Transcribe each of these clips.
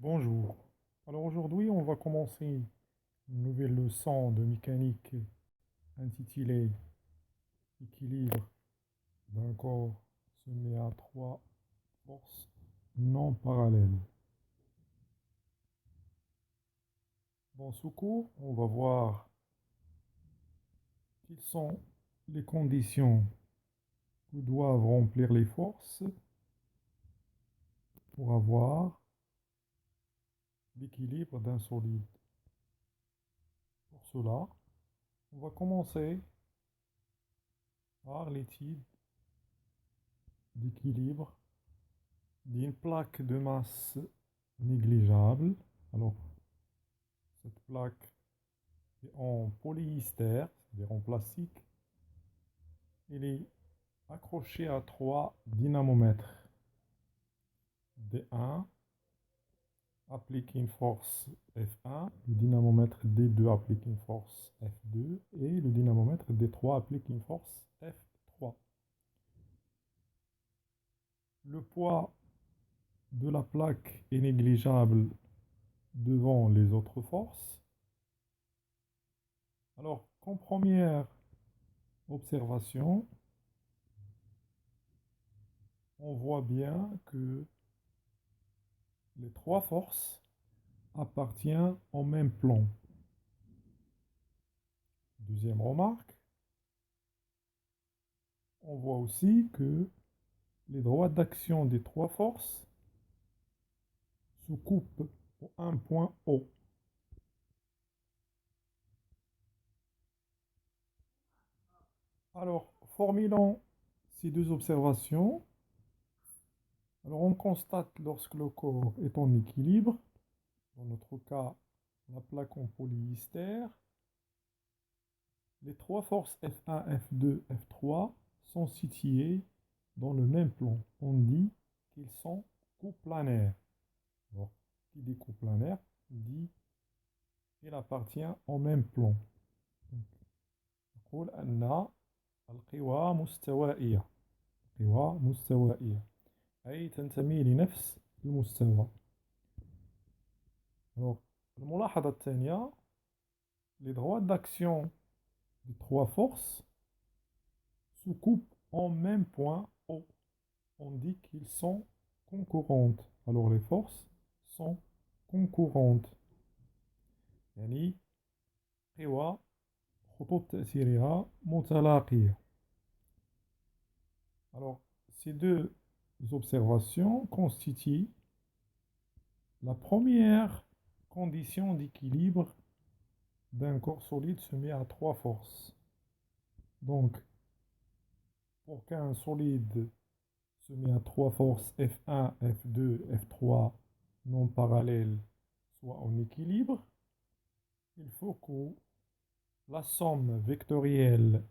Bonjour. Alors aujourd'hui, on va commencer une nouvelle leçon de mécanique intitulée Équilibre d'un corps soumis à trois forces non parallèles. Dans ce cours, on va voir quelles sont les conditions que doivent remplir les forces pour avoir l'équilibre d'un solide. Pour cela, on va commencer par l'étude d'équilibre d'une plaque de masse négligeable. Alors, cette plaque est en polyester, c'est-à-dire en plastique. Elle est accrochée à trois dynamomètres. D1 applique une force F1, le dynamomètre D2 applique une force F2 et le dynamomètre D3 applique une force F3. Le poids de la plaque est négligeable devant les autres forces. Alors, comme première observation, on voit bien que les trois forces appartiennent au même plan. Deuxième remarque, on voit aussi que les droits d'action des trois forces se coupent au un point O. Alors, formulons ces deux observations. Alors, on constate lorsque le corps est en équilibre, dans notre cas, la plaque en polyester, les trois forces F1, F2, F3 sont situées dans le même plan. On dit qu'ils sont coplanaires. Alors, qui dit coplanaire dit qu'il appartient au même plan. نقول أن القوى مستوائية. قوى مستوائية أي تنتمي لنفس المستوى. Alors, الملاحظة الثانية, les droits d'action des trois forces se coupent en même point O. On dit qu'ils sont concurrentes. Alors les forces sont concurrentes. يعني قوى خطوط تأثيرها متلاقية. Alors ces deux observations constituent la première condition d'équilibre d'un corps solide soumis à trois forces. Donc, pour qu'un solide soumis à trois forces F1, F2, F3 non parallèles soit en équilibre, il faut que la somme vectorielle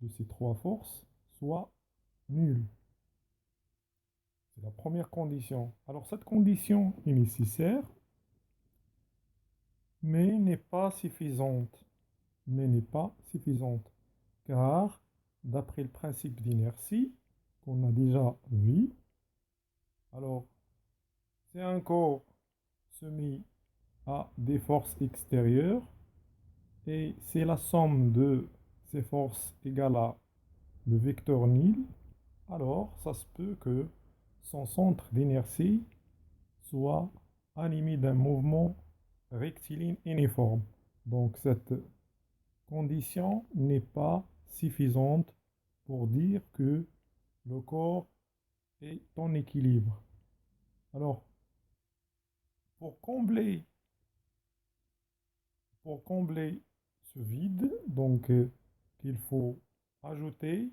de ces trois forces soit nulle. C'est la première condition. Alors cette condition est nécessaire, mais n'est pas suffisante. Car d'après le principe d'inertie qu'on a déjà vu, alors c'est un corps soumis à des forces extérieures et c'est la somme de ces forces égale à le vecteur nil, alors ça se peut que son centre d'inertie soit animé d'un mouvement rectiligne uniforme. Donc cette condition n'est pas suffisante pour dire que le corps est en équilibre. Alors, pour combler, pour combler ce vide, donc il faut ajouter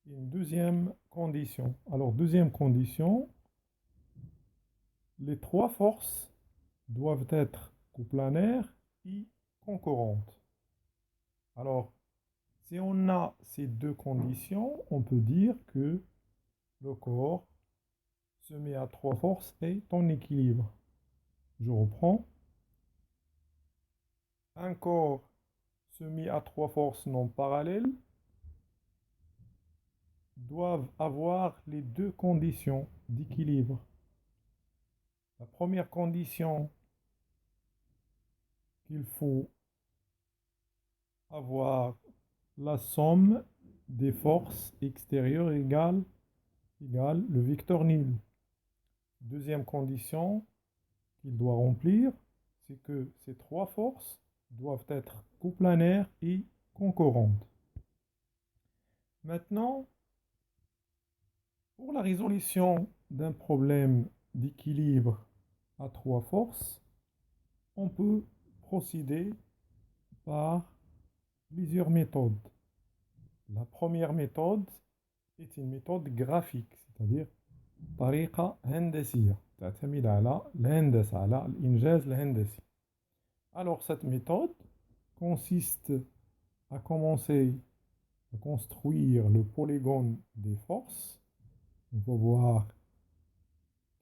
une deuxième condition. Alors, deuxième condition, les trois forces doivent être coplanaires et concurrentes. Alors, si on a ces deux conditions, on peut dire que le corps soumis à trois forces est en équilibre. Je reprends. Un corps soumis à trois forces non parallèles doivent avoir les deux conditions d'équilibre. La première condition qu'il faut avoir la somme des forces extérieures égale le vecteur nil. Deuxième condition qu'il doit remplir, c'est que ces trois forces doivent être coplanaires et concurrentes. Maintenant, pour la résolution d'un problème d'équilibre à trois forces, on peut procéder par plusieurs méthodes. La première méthode est une méthode graphique, c'est-à-dire طريقة هندسية تعتمد على الهندسة على الإنجاز الهندسي. Alors cette méthode consiste à commencer à construire le polygone des forces. On va voir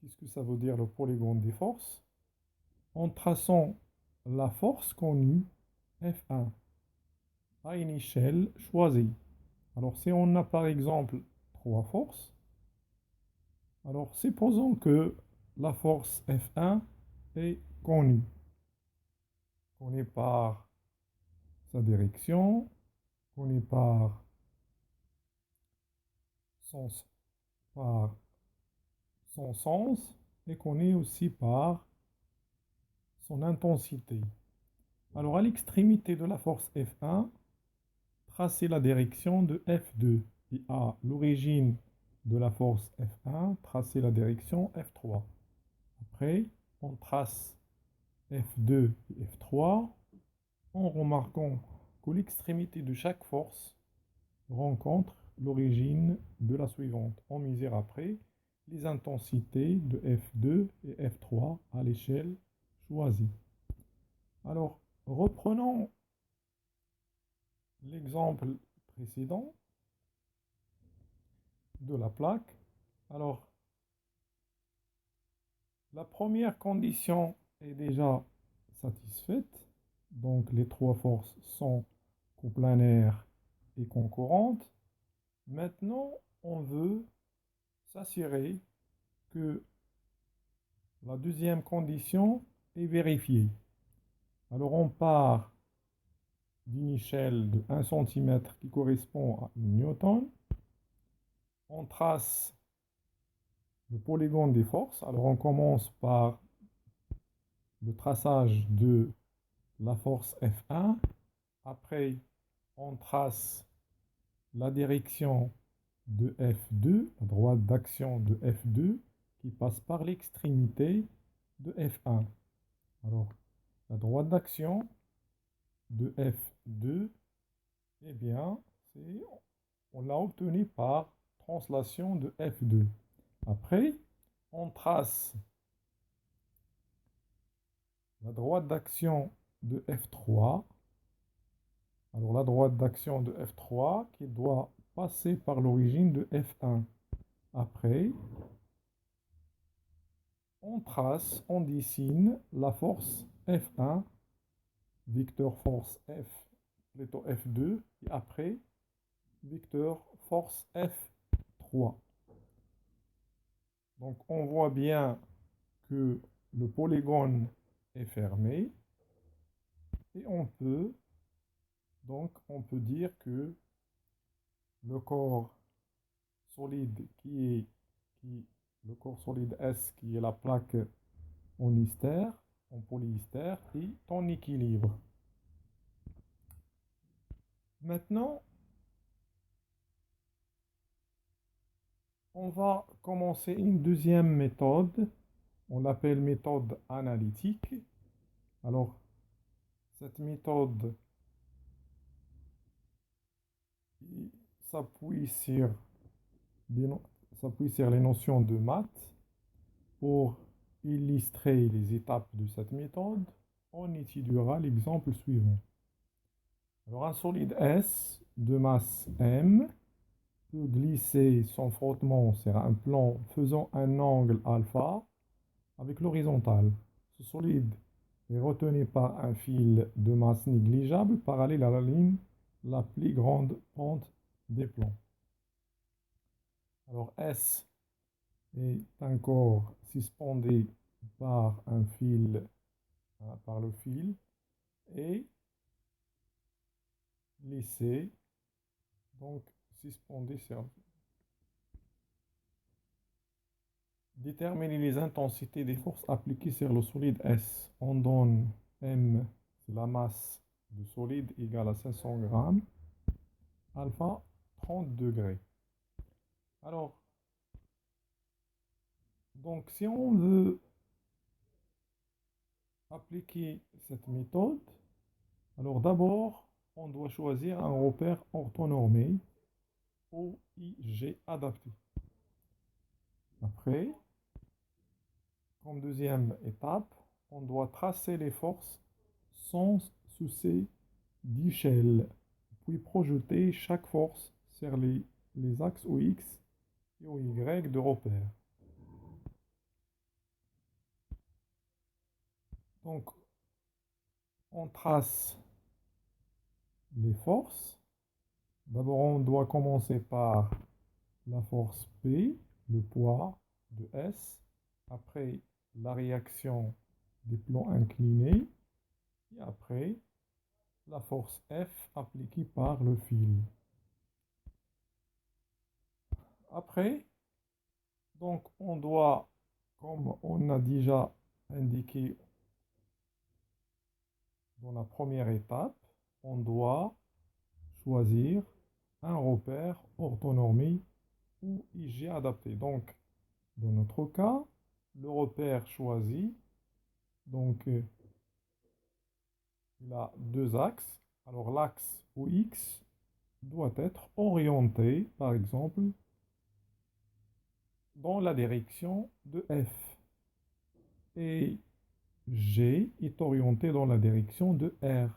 qu'est-ce que ça veut dire le polygone des forces en traçant la force connue F1 à une échelle choisie. Alors si on a par exemple trois forces, alors supposons que la force F1 est connue par sa direction, connue par son, par son sens et connue aussi par son intensité. Alors à l'extrémité de la force F1, tracez la direction de F2 et à l'origine de la force F1, tracez la direction F3. Après, on trace F2 et F3 en remarquant que l'extrémité de chaque force rencontre l'origine de la suivante. On mesure après les intensités de F2 et F3 à l'échelle choisie. Alors, reprenons l'exemple précédent de la plaque. Alors, la première condition est déjà satisfaite. Donc, les trois forces sont coplanaires et concurrentes. Maintenant, on veut s'assurer que la deuxième condition est vérifiée. Alors, on part d'une échelle de 1 cm qui correspond à 1 newton. On trace le polygone des forces. Alors, on commence par le traçage de la force F1. Après, on trace la direction de F2, la droite d'action de F2, qui passe par l'extrémité de F1. Alors, la droite d'action de F2, eh bien, on l'a obtenue par translation de F2. Après, on trace la droite d'action de F3. Alors, la droite d'action de F3 qui doit passer par l'origine de F1. Après, on trace, on dessine la force F1, vecteur force F, plutôt F2, et après, vecteur force F3. Donc, on voit bien que le polygone est fermé, et on peut dire que le corps solide le corps solide S, qui est la plaque en polyester, est en équilibre. Maintenant, on va commencer une deuxième méthode. On l'appelle méthode analytique. Alors, cette méthode s'appuie sur les notions de maths. Pour illustrer les étapes de cette méthode, on étudiera l'exemple suivant. Alors, un solide S de masse M peut glisser son frottement sur un plan faisant un angle alpha avec l'horizontale. Ce solide est retenu par un fil de masse négligeable parallèle à la ligne la plus grande pente des plans. Alors S est un corps suspendu par un fil, par le fil, et lissé, donc suspendu sur. Déterminer les intensités des forces appliquées sur le solide S. On donne M, c'est la masse du solide égale à 500 grammes, alpha 30 degrés. Alors, donc si on veut appliquer cette méthode, alors d'abord, on doit choisir un repère orthonormé OIG adapté. Après, comme deuxième étape, on doit tracer les forces sans souci d'échelle, puis projeter chaque force sur les axes OX et OY de repère. Donc, on trace les forces. D'abord, on doit commencer par la force P, le poids de S. Après, la réaction des plans inclinés. Et après, la force F appliquée par le fil. Après, donc, on doit, comme on a déjà indiqué dans la première étape, on doit choisir un repère orthonormé ou IG adapté. Donc, dans notre cas, le repère choisi, donc, il a deux axes. Alors, l'axe OX doit être orienté, par exemple, dans la direction de F. Et G est orienté dans la direction de R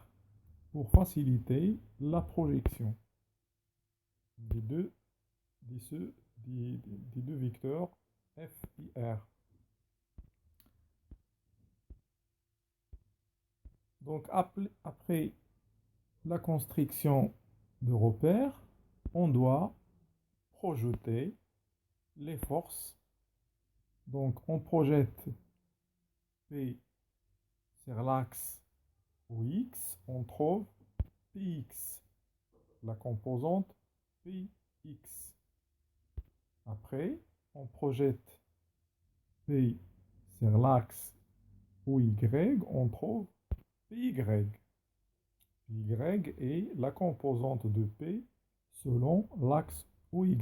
pour faciliter la projection des deux, des deux vecteurs F et R. Donc après la construction de repères, on doit projeter les forces. Donc on projette P sur l'axe OX, on trouve Px, la composante Px. Après, on projette P sur l'axe OY, on trouve PY. Y est la composante de P selon l'axe OY.